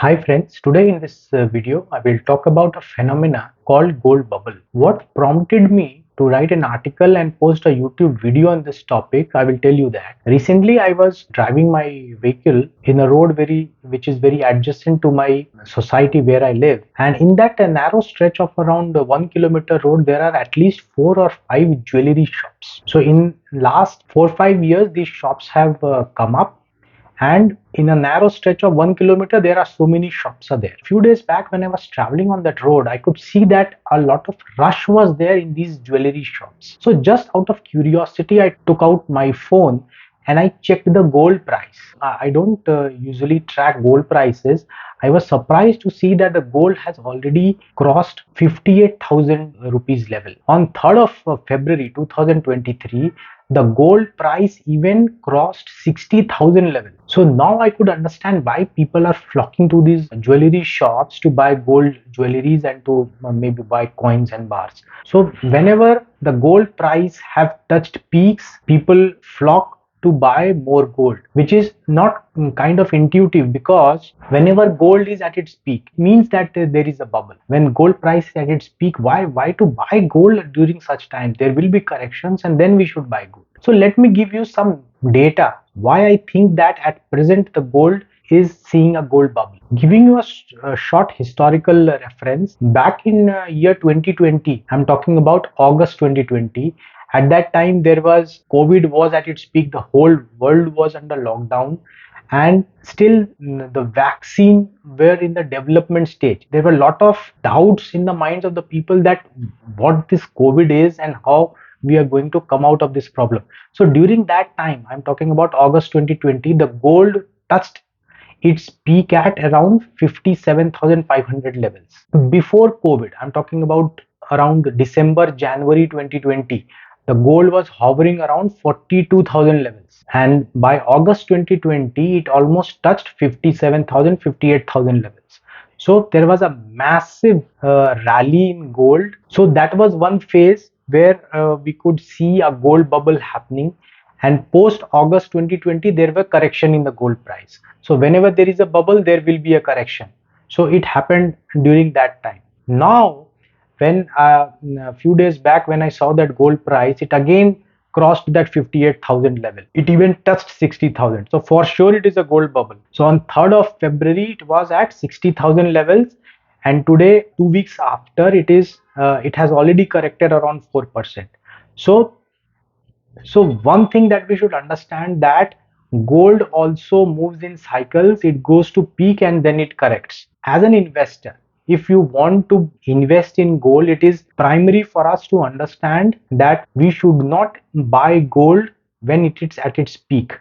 Hi friends, today in this video I will talk about a phenomena called gold bubble. What prompted me to write an article and post a YouTube video on this topic, I will tell you that. Recently I was driving my vehicle in a road which is very adjacent to my society where I live, and in that narrow stretch of around 1 kilometer road there are at least 4 or 5 jewelry shops. So in last 4 or 5 years these shops have come up, and in a narrow stretch of 1 kilometer there are so many shops are there. Few days back when I was traveling on that road, I could see that a lot of rush was there in these jewelry shops. So just out of curiosity I took out my phone and I checked the gold price. I don't usually track gold prices. I was surprised to see that the gold has already crossed 58,000 rupees level. On 3rd of February 2023, the gold price even crossed 60,000 level. So now I could understand why people are flocking to these jewelry shops to buy gold jewelries and to maybe buy coins and bars. So whenever the gold price have touched peaks, people flock to buy more gold, which is not kind of intuitive, because whenever gold is at its peak means that there is a bubble. When gold price is at its peak, why to buy gold during such time? There will be corrections and then we should buy gold. So let me give you some data why I think that at present the gold is seeing a gold bubble. Giving you a short historical reference, back in year 2020, I'm talking about August 2020. At that time there was COVID was at its peak, the whole world was under lockdown, and still the vaccine were in the development stage. There were a lot of doubts in the minds of the people that what this COVID is and how we are going to come out of this problem. So during that time, I'm talking about August 2020, the gold touched its peak at around 57,500 levels. Before COVID, I'm talking about around December, January 2020, the gold was hovering around 42,000 levels. And by August 2020, it almost touched 57,000, 58,000 levels. So there was a massive rally in gold. So that was one phase where we could see a gold bubble happening. And post August 2020 there were correction in the gold price. So whenever there is a bubble there will be a correction. So it happened during that time. Now when a few days back when I saw that gold price, it again crossed that 58,000 level. It even touched 60,000. So for sure it is a gold bubble. So on 3rd of February it was at 60,000 levels, and today 2 weeks after it has already corrected around 4%. So one thing that we should understand, that gold also moves in cycles. It goes to peak and then it corrects. As an investor, if you want to invest in gold, it is primary for us to understand that we should not buy gold when it is at its peak.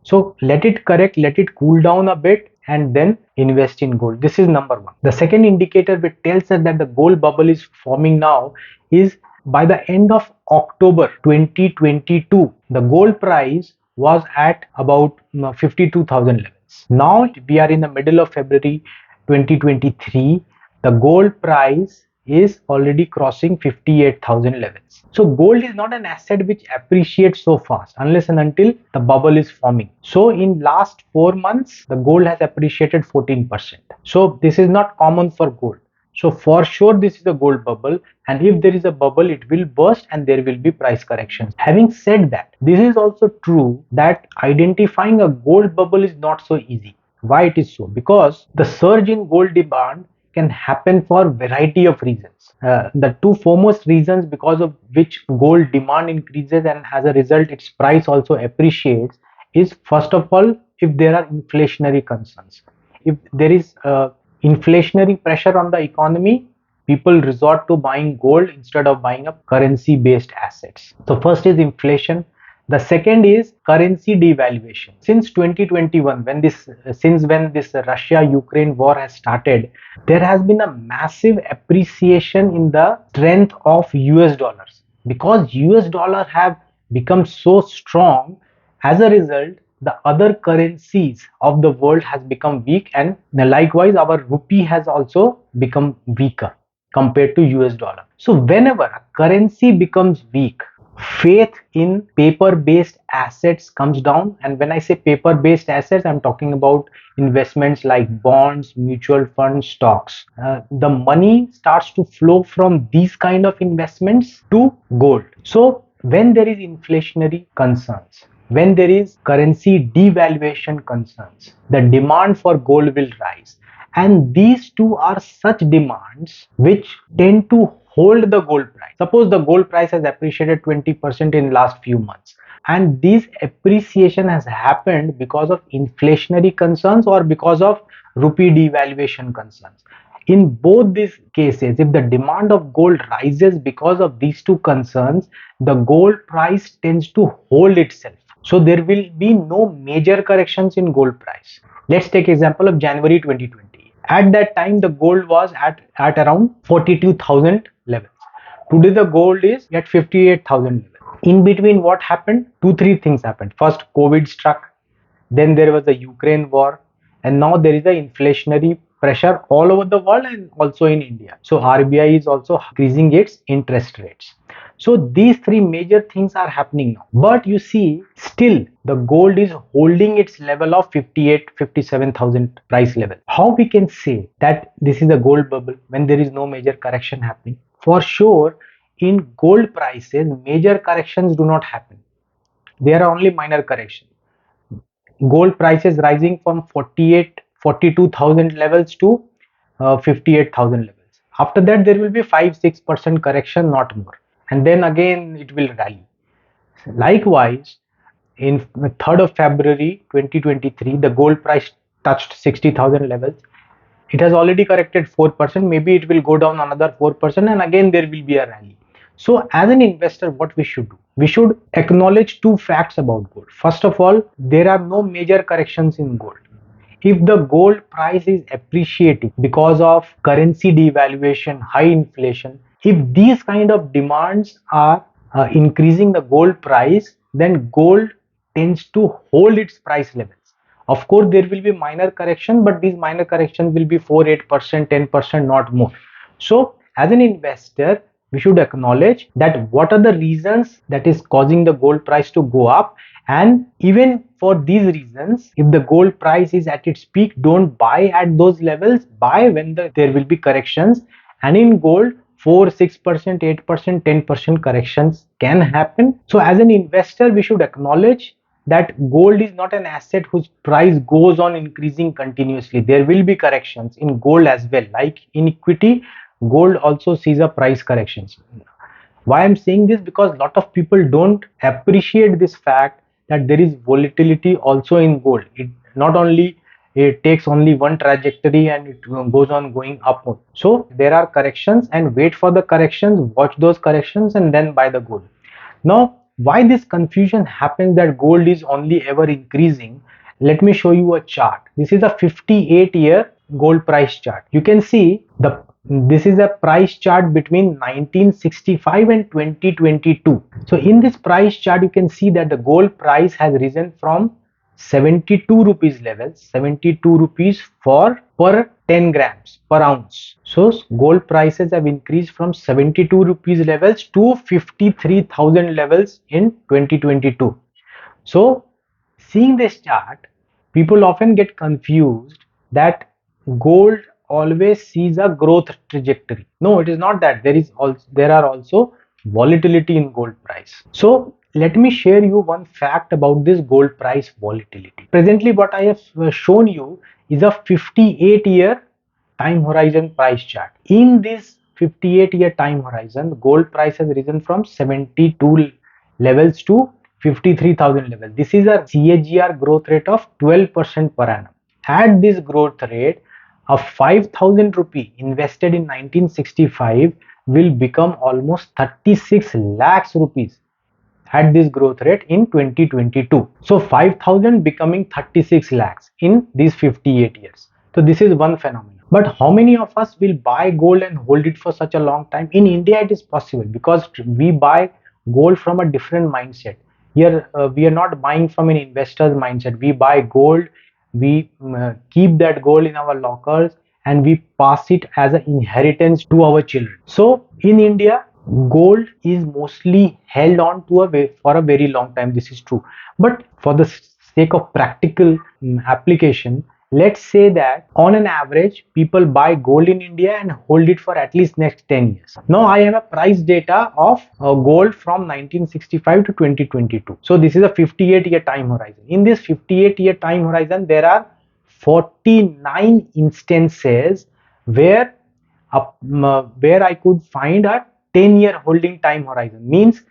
So let it correct, let it cool down a bit, and then invest in gold. This is number one. The second indicator which tells us that the gold bubble is forming now is by the end of October 2022, the gold price was at about 52,000 levels. Now we are in the middle of February 2023. The gold price is already crossing 58,000 levels. So gold is not an asset which appreciates so fast unless and until the bubble is forming. So in last 4 months, the gold has appreciated 14%. So this is not common for gold. So for sure this is a gold bubble, and if there is a bubble it will burst and there will be price corrections. Having said that, this is also true that identifying a gold bubble is not so easy. Why it is so? Because the surge in gold demand can happen for a variety of reasons. The two foremost reasons because of which gold demand increases and as a result its price also appreciates is, first of all, if there are inflationary concerns. If there is inflationary pressure on the economy, people resort to buying gold instead of buying up currency based assets. So first is inflation. The second is currency devaluation. Since 2021, when this Russia Ukraine war has started, there has been a massive appreciation in the strength of US dollars, because US dollar have become so strong. As a result, the other currencies of the world has become weak, and likewise our rupee has also become weaker compared to US dollar. So whenever a currency becomes weak, faith in paper based assets comes down. And when I say paper based assets, I'm talking about investments like bonds, mutual funds, stocks. The money starts to flow from these kind of investments to gold. So when there is inflationary concerns, when there is currency devaluation concerns, the demand for gold will rise. And these two are such demands which tend to hold the gold price. Suppose the gold price has appreciated 20% in last few months, and this appreciation has happened because of inflationary concerns or because of rupee devaluation concerns. In both these cases, if the demand of gold rises because of these two concerns, the gold price tends to hold itself. So there will be no major corrections in gold price. Let's take example of January 2020. At that time, the gold was at around 42,000 levels. Today, the gold is at 58,000 level. In between, what happened? Two, three things happened. First, COVID struck. Then there was the Ukraine war, and now there is the inflationary pressure all over the world and also in India. So RBI is also increasing its interest rates. So these three major things are happening now. But you see, still the gold is holding its level of 58, 57,000 price level. How we can say that this is a gold bubble when there is no major correction happening? For sure, in gold prices, major corrections do not happen. There are only minor corrections. Gold prices rising from 48 42,000 levels to 58,000 levels. After that, there will be 5-6% correction, not more, and then again it will rally. Likewise, in 3rd of February 2023, the gold price touched 60,000 levels. It has already corrected 4%. Maybe it will go down another 4%, and again there will be a rally. So as an investor, what we should do? We should acknowledge two facts about gold. First of all, there are no major corrections in gold. If the gold price is appreciating because of currency devaluation, high inflation, if these kind of demands are increasing the gold price, then gold tends to hold its price levels. Of course, there will be minor correction, but these minor corrections will be 4, 8%, 10%, not more. So as an investor, we should acknowledge that what are the reasons that is causing the gold price to go up, and even for these reasons, if the gold price is at its peak, don't buy at those levels, buy when there will be corrections. And in gold, 4, 6%, 8%, 10% corrections can happen. So as an investor, we should acknowledge that gold is not an asset whose price goes on increasing continuously. There will be corrections in gold as well. Like in equity, gold also sees a price corrections. Why I'm saying this? Because a lot of people don't appreciate this fact that there is volatility also in gold. It takes only one trajectory and it goes on going up. So there are corrections, and wait for the corrections, watch those corrections, and then buy the gold. Now, why this confusion happens that gold is only ever increasing? Let me show you a chart. This is a 58-year gold price chart. You can see this is a price chart between 1965 and 2022. So in this price chart, you can see that the gold price has risen from 72 rupees levels, 72 rupees for per 10 grams per ounce. So gold prices have increased from 72 rupees levels to 53,000 levels in 2022. So seeing this chart, people often get confused that gold always sees a growth trajectory. No, it is not that. There are also volatility in gold price. So let me share you one fact about this gold price volatility. Presently, what I have shown you is a 58-year time horizon price chart. In this 58-year time horizon, gold price has risen from 72 levels to 53,000 level. This is a CAGR growth rate of 12% per annum. At this growth rate, a 5,000 rupee invested in 1965 will become almost 36 lakhs rupees at this growth rate in 2022. So 5,000 becoming 36 lakhs in these 58 years. So this is one phenomenon. But how many of us will buy gold and hold it for such a long time? In India, it is possible because we buy gold from a different mindset. Here, we are not buying from an investor's mindset. We buy gold, we keep that gold in our lockers, and we pass it as an inheritance to our children. So in India, gold is mostly held on to for a very long time. This is true, but for the sake of practical application, let's say that on an average people buy gold in India and hold it for at least next 10 years. Now I have a price data of gold from 1965 to 2022. So this is a 58-year time horizon. In this 58-year time horizon, there are 49 instances where where I could find a 10-year holding time horizon. Means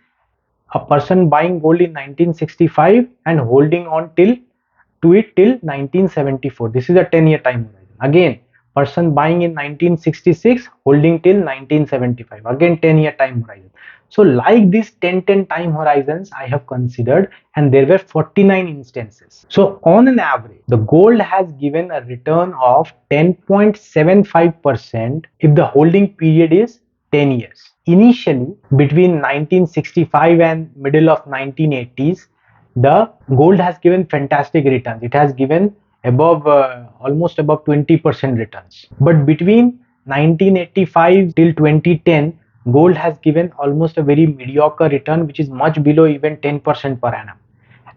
a person buying gold in 1965 and holding on to it till 1974. This is a 10-year time horizon. Again, person buying in 1966 holding till 1975. Again, 10-year time horizon. So like these 10 time horizons I have considered, and there were 49 instances. So on an average, the gold has given a return of 10.75% if the holding period is 10 years. Initially, between 1965 and middle of 1980s, the gold has given fantastic returns. It has given above almost above 20% returns. But between 1985 till 2010, gold has given almost a very mediocre return, which is much below even 10% per annum.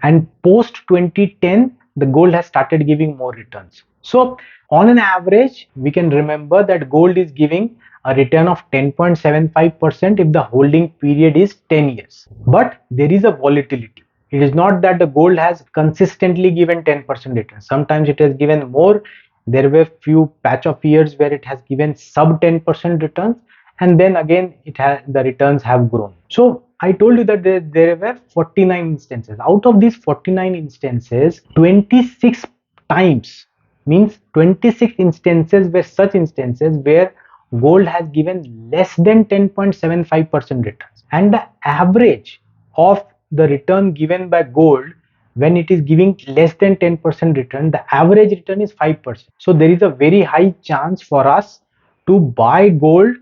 And post 2010, the gold has started giving more returns. So on an average, we can remember that gold is giving a return of 10.75% if the holding period is 10 years. But there is a volatility. It is not that the gold has consistently given 10% return. Sometimes it has given more. There were few patch of years where it has given sub 10% returns, and then again the returns have grown. So I told you that there were 49 instances. Out of these 49 instances, 26 times, means 26 instances were such instances where gold has given less than 10.75% returns, and the average of the return given by gold when it is giving less than 10% return, the average return is 5%. So there is a very high chance for us to buy gold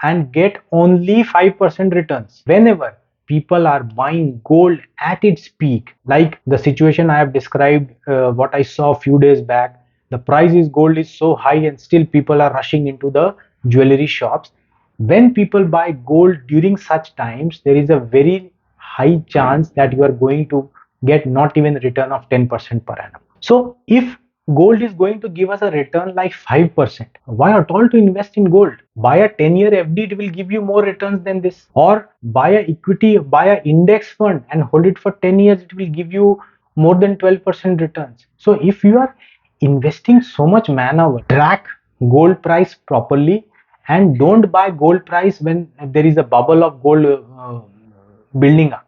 and get only 5% returns. Whenever people are buying gold at its peak, like the situation I have described, what I saw a few days back, the price is gold is so high and still people are rushing into the jewelry shops. When people buy gold during such times, there is a very high chance that you are going to get not even a return of 10% per annum. So if gold is going to give us a return like 5%, why at all to invest in gold? Buy a 10-year FD, it will give you more returns than this. Or buy a equity, buy a index fund and hold it for 10 years, it will give you more than 12% returns. So if you are investing so much manpower, track gold price properly and don't buy gold price when there is a bubble of gold building up.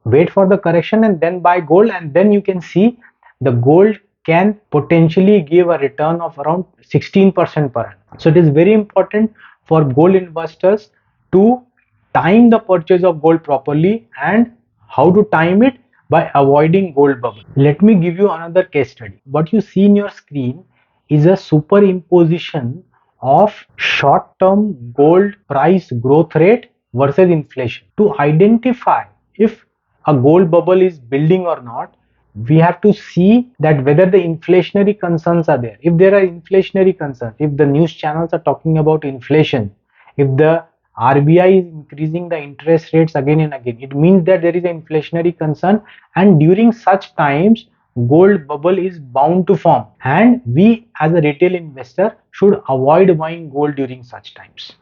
Wait for the correction and then buy gold, and then you can see the gold can potentially give a return of around 16% per annum. So it is very important for gold investors to time the purchase of gold properly. And how to time it? By avoiding gold bubble. Let me give you another case study. What you see in your screen is a superimposition of short-term gold price growth rate versus inflation. To identify if a gold bubble is building or not, we have to see that whether the inflationary concerns are there. If there are inflationary concerns, if the news channels are talking about inflation, if the RBI is increasing the interest rates again and again, it means that there is an inflationary concern, and during such times gold bubble is bound to form, and we as a retail investor should avoid buying gold during such times.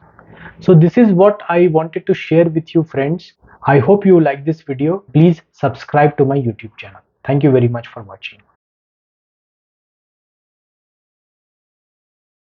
So this is what I wanted to share with you, friends. I hope you like this video. Please subscribe to my YouTube channel. Thank you very much for watching.